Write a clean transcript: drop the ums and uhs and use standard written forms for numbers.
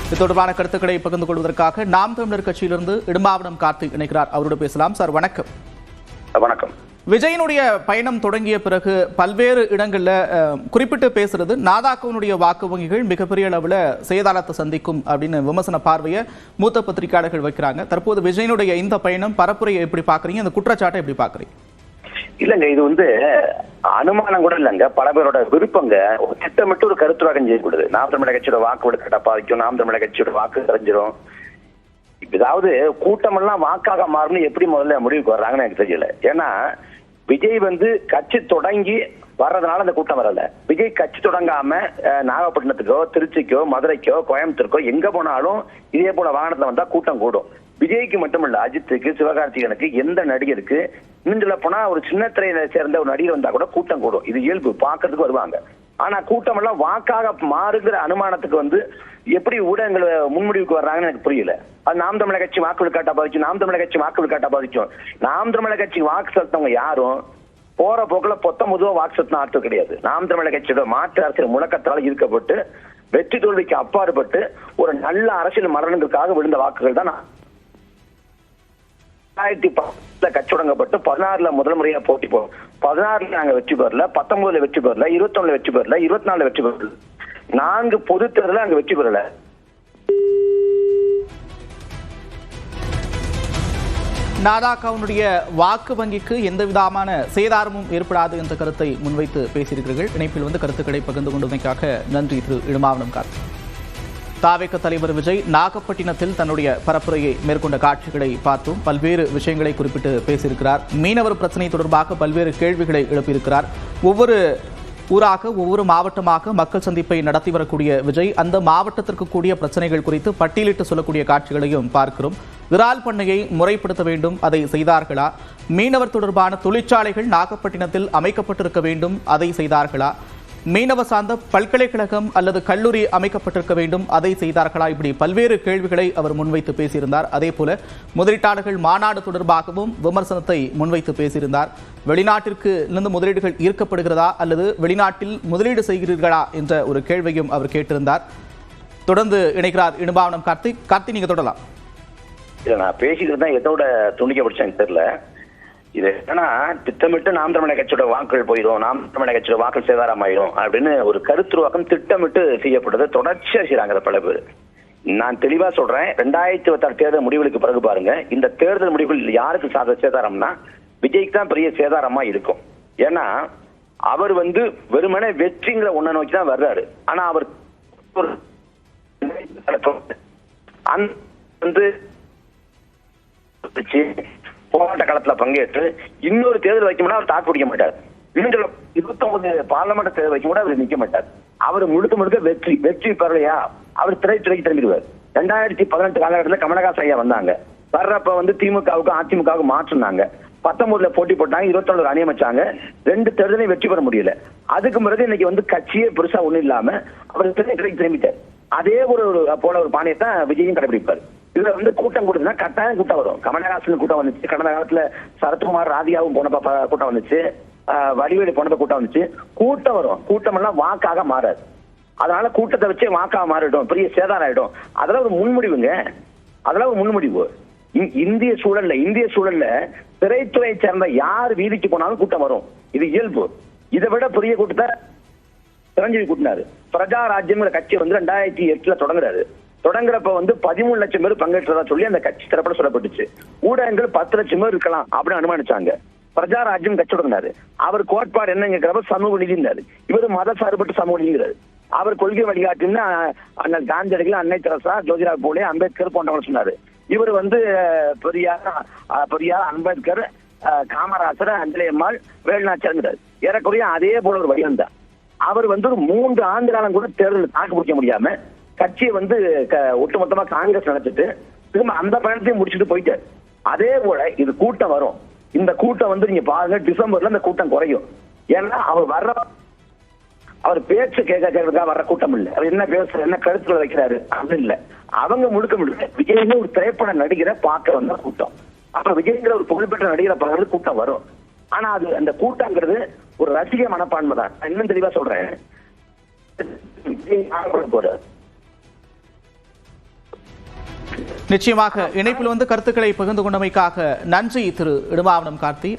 இது தொடர்பான கருத்துக்களை பகிர்ந்து கொள்வதற்காக நாம் தமிழர் கட்சியிலிருந்து இடும்பாவனம் கார்த்திக் இணைக்கிறார். அவரோடு பேசலாம். சார் வணக்கம். வணக்கம். விஜயனுடைய பயணம் தொடங்கிய பிறகு பல்வேறு இடங்கள்ல குறிப்பிட்டு பேசுறது நாதாக்கவனுடைய வாக்கு வங்கிகள் மிகப்பெரிய அளவில் சேதாரத்தை சந்திக்கும் அப்படின்னு விமர்சன பார்வையை மூத்த பத்திரிகையாளர்கள் வைக்கிறாங்க. தற்போது விஜயனுடைய இந்த பயணம் பரப்புரையை எப்படி பாக்குறீங்க? இந்த குற்றச்சாட்டை எப்படி பாக்குறீங்க? இல்லங்க, இது அனுமானம் கூட இல்லைங்க, பல பேரோட விருப்பங்க. ஒரு திட்டமிட்டு ஒரு கருத்துராகம் செய்யக்கூடாது. நாம் தமிழக கட்சியோட வாக்கு விடுக்கட்டா பாதிக்கும், நாம் தமிழக கட்சியோட வாக்கு கரைஞ்சிரும். இதாவது கூட்டமெல்லாம் வாக்காக மாறும்னு எப்படி முதல்ல முடிவுக்கு வர்றாங்கன்னு எனக்கு தெரியல. ஏன்னா விஜய் கட்சி தொடங்கி வர்றதுனால அந்த கூட்டம் வரல. விஜய் கட்சி தொடங்காம நாகப்பட்டினத்துக்கோ, திருச்சிக்கோ, மதுரைக்கோ, கோயம்புத்தூருக்கோ எங்க போனாலும் இதே போல வாகனத்துல வந்தா கூட்டம் கூடும். விஜய்க்கு மட்டுமல்ல, அஜித்துக்கு, சிவகார்த்திகனுக்கு, எந்த நடிகருக்கு, இன்னும் சொல்ல போனா ஒரு சின்ன திரையில சேர்ந்த ஒரு நடிகர் வந்தா கூட கூட்டம் கூடும். இது இயல்பு, பாக்கிறதுக்கு வருவாங்க. ஆனா கூட்டம் எல்லாம் வாக்காக மாறுகிற அனுமானத்துக்கு எப்படி ஊடகங்கள் முன்முடிவுக்கு வர்றாங்கன்னு எனக்கு புரியல. அது நாம் தமிழக கட்சி வாக்கு விழுக்காட்டா பாதிக்கும், நாம் தமிழக கட்சி வாக்கு விழுக்காட்டா பாதிக்கும். நாம் தமிழக கட்சி வாக்கு செலுத்தவங்க யாரும் போற போக்குல பொதுவா வாக்கு செலுத்தின ஆட்கள் கிடையாது. நாம் தமிழக கட்சியோட மாற்று அரசியல் முழக்கத்தால் ஈர்க்கப்பட்டு வெற்றி தோல்விக்கு அப்பாற்பட்டு ஒரு நல்ல அரசியல் மரணங்களுக்காக விழுந்த வாக்குகள் தான் 2010 கட்சி தொடங்கப்பட்டு 16ல முதல் முறையா போட்டி போகும். 16ல நாங்க வெற்றி பெறல, 19ல வெற்றி பெறல, 21ல வெற்றி பெறல, 24ல வெற்றி பெறல, 4 பொது தேர்தல அங்க வெற்றி பெறல. நாதாக்காவுடைய வாக்கு வங்கிக்கு எந்த விதமான சேதாரமும் ஏற்படாது என்ற கருத்தை முன்வைத்து பேசியிருக்கிறீர்கள். இணைப்பில் கருத்துக்களை பகிர்ந்து கொண்டமைக்காக நன்றி திரு இடும்பாவனம் கார்த்திக். தாவேக தலைவர் விஜய் நாகப்பட்டினத்தில் தன்னுடைய பரப்புரையை மேற்கொண்ட காட்சிகளை பார்த்தோம். பல்வேறு விஷயங்களை குறிப்பிட்டு பேசியிருக்கிறார். மீனவர் பிரச்சனை தொடர்பாக பல்வேறு கேள்விகளை எழுப்பியிருக்கிறார். ஒவ்வொரு ஊராக, ஒவ்வொரு மாவட்டமாக மக்கள் சந்திப்பை நடத்தி வரக்கூடிய விஜய் அந்த மாவட்டத்திற்கு கூடிய பிரச்சனைகள் குறித்து பட்டியலிட்டு சொல்லக்கூடிய காட்சிகளையும் பார்க்கிறோம். விரால் பண்ணையை முறைப்படுத்த வேண்டும், அதை செய்தார்களா? மீனவர் தொடர்பான தொழிற்சாலைகள் நாகப்பட்டினத்தில் அமைக்கப்பட்டிருக்க வேண்டும், அதை செய்தார்களா? மீனவ சார்ந்த பல்கலைக்கழகம் அல்லது கல்லூரி அமைக்கப்பட்டிருக்க வேண்டும், அதை செய்தார்களா? இப்படி பல்வேறு கேள்விகளை அவர் முன்வைத்து பேசியிருந்தார். அதே போல முதலீட்டாளர்கள் மாநாடு தொடர்பாகவும் விமர்சனத்தை முன்வைத்து பேசியிருந்தார். வெளிநாட்டிற்கு இருந்து முதலீடுகள் ஈர்க்கப்படுகிறதா அல்லது வெளிநாட்டில் முதலீடு செய்கிறீர்களா என்ற ஒரு கேள்வியும் அவர் கேட்டிருந்தார். தொடர்ந்து இணைக்கிறார் இடும்பாவனம் கார்த்திக். கார்த்திக், நீங்க தொடரலாம். நான் பேசிக்கிட்டு தான் எதோட துணிக்க பிடிச்சேன்னு தெரியல. இது என்னன்னா, திட்டமிட்டு நாம் தமிழக கட்சியோட வாக்குகள் போயிடும், நாம் தமிழக கட்சியோட வாக்கு சேதாரம் ஆயிடும் அப்படின்னு ஒரு கருத்துருவாக்கம் திட்டமிட்டு செய்யப்படுறது தொடர்ச்சியா செய்யறாங்க பல பேர். நான் தெளிவா சொல்றேன், 2026 தேர்தல் முடிவுகளுக்கு பிறகு பாருங்க, இந்த தேர்தல் முடிவுகள் யாருக்கு சேதாரம்னா விஜய்க்கு தான் பெரிய சேதாரமா இருக்கும். ஏன்னா அவர் வெறுமனே வெற்றிங்கிற ஒன்ன நோக்கி தான் வர்றாரு. ஆனா அவர் போராட்ட காலத்துல பங்கேற்று இன்னொரு தேர்தல் வைக்கும்னா அவர் தாக்கு பிடிக்க மாட்டார். 29 பார்லமெண்ட் தேர்தல் வைக்கும் கூட அவர் நிக்க மாட்டார். அவர் முழுக்க வெற்றி பெறலையா அவர் திரைத்துறைக்கு திரும்பிடுவார். 2018 காலகட்டத்தில் கமலஹாசன் ஐயா வந்தாங்க. வர்றப்ப திமுகவுக்கும் அதிமுகவுக்கும் மாற்றினாங்க. 19ல போட்டி போட்டாங்க, 21ல அணி அமைச்சாங்க. 2 தேர்தலையும் வெற்றி பெற முடியல. அதுக்கு பிறகு இன்னைக்கு கட்சியே பெருசா ஒண்ணும் இல்லாம அவர் திரைத்துறைக்கு திரும்பிட்டார். அதே போல ஒரு பாணியத்தான் விஜயும் கடைபிடிப்பார். இதுல கூட்டம் கூடுதுன்னா கட்டாயம் கூட்டம் வரும். கமலஹாசன் கூட்டம் வந்துச்சு, கடந்த காலத்துல சரத்குமார் ராதிகாவும் போனப்ப கூட்டம் வந்துச்சு, வடிவேலு போனப்ப கூட்டம் வந்துச்சு. கூட்டம் வரும். கூட்டம் எல்லாம் வாக்காக மாறாது. அதனால கூட்டத்தை வச்சே வாக்காக மாறிடும், பெரிய சேதாரம் ஆயிடும். அதெல்லாம் ஒரு முன்முடிவுங்க. அதெல்லாம் ஒரு முன்முடிவு. இந்திய சூழல்ல திரைத்துறையை சேர்ந்த யார் வீதிக்கு போனாலும் கூட்டம் வரும். இது இயல்பு. இதை விட பெரிய கூட்டத்தை சிரஞ்சீவி கூட்டினாரு. பிரஜா ராஜ்யம்ங்கிற கட்சி 2008ல தொடங்குறாரு. தொடங்குறப்ப 13 லட்சம் பேர் பங்கேற்றதா சொல்லி அந்த கட்சி தரப்புல சொல்லப்பட்டுச்சு. ஊடகங்கள் 10 லட்சம் பேர் இருக்கலாம் அப்படின்னு அனுமானிச்சாங்க. பிரஜா ராஜ்யம் கட்சி தொடங்கினாரு. அவர் கோட்பாடு என்னங்கிறப்ப சமூக நீதினாரு. இவர் மத சார்பற்ற சமூக நீதிங்கிறாரு. அவர் கொள்கை வழிகாட்டுன்னு அண்ணன் காந்தியடிகள், அன்னை தெரசா, ஜோதிரா போலே, அம்பேத்கர் போன்றவங்க சொன்னாரு. இவர் பெரியார், அம்பேத்கர், காமராசர், அஞ்சலி அம்மாள், வேலுநாச்சியார் ஏறக்குறைய அதே போல ஒரு வடிவம் தான். அவர் ஒரு 3 ஆண்டு காலம் கூட தேர்தல் தாக்கு பிடிக்க முடியாம கட்சியை ஒட்டுமொத்தமா காங்கிரஸ் நடத்திட்டு திரும்ப அந்த பயணத்தையும் முடிச்சுட்டு போயிட்டாரு. அதே போல இது கூட்டம் வரும். இந்த கூட்டம் நீங்க பாருங்க, டிசம்பர்ல இந்த கூட்டம் குறையும். ஏன்னா அவர் பேச்சு கேட்கறதுக்காக வர்ற கூட்டம் இல்ல. அவர் என்ன பேசுற, என்ன கருத்துல வைக்கிறாரு அப்படின்னு இல்ல. அவங்க முழுக்க விஜய் ஒரு திரைப்பட நடிகரை பார்க்க வந்த கூட்டம். அப்ப விஜய்ங்கிற ஒரு புகழ்பெற்ற நடிகரை பார்க்கறது கூட்டம் வரும். ஆனா அது அந்த கூட்டங்கிறது ஒரு ரசிக மனப்பான்மை தான். இன்னும் தெளிவா சொல்றேன், போறாரு நிச்சயமாக இணைப்பில் வந்து கருத்துக்களை பகிர்ந்து கொண்டமைக்காக நன்றி திரு இடுமாவனம் கார்த்தி.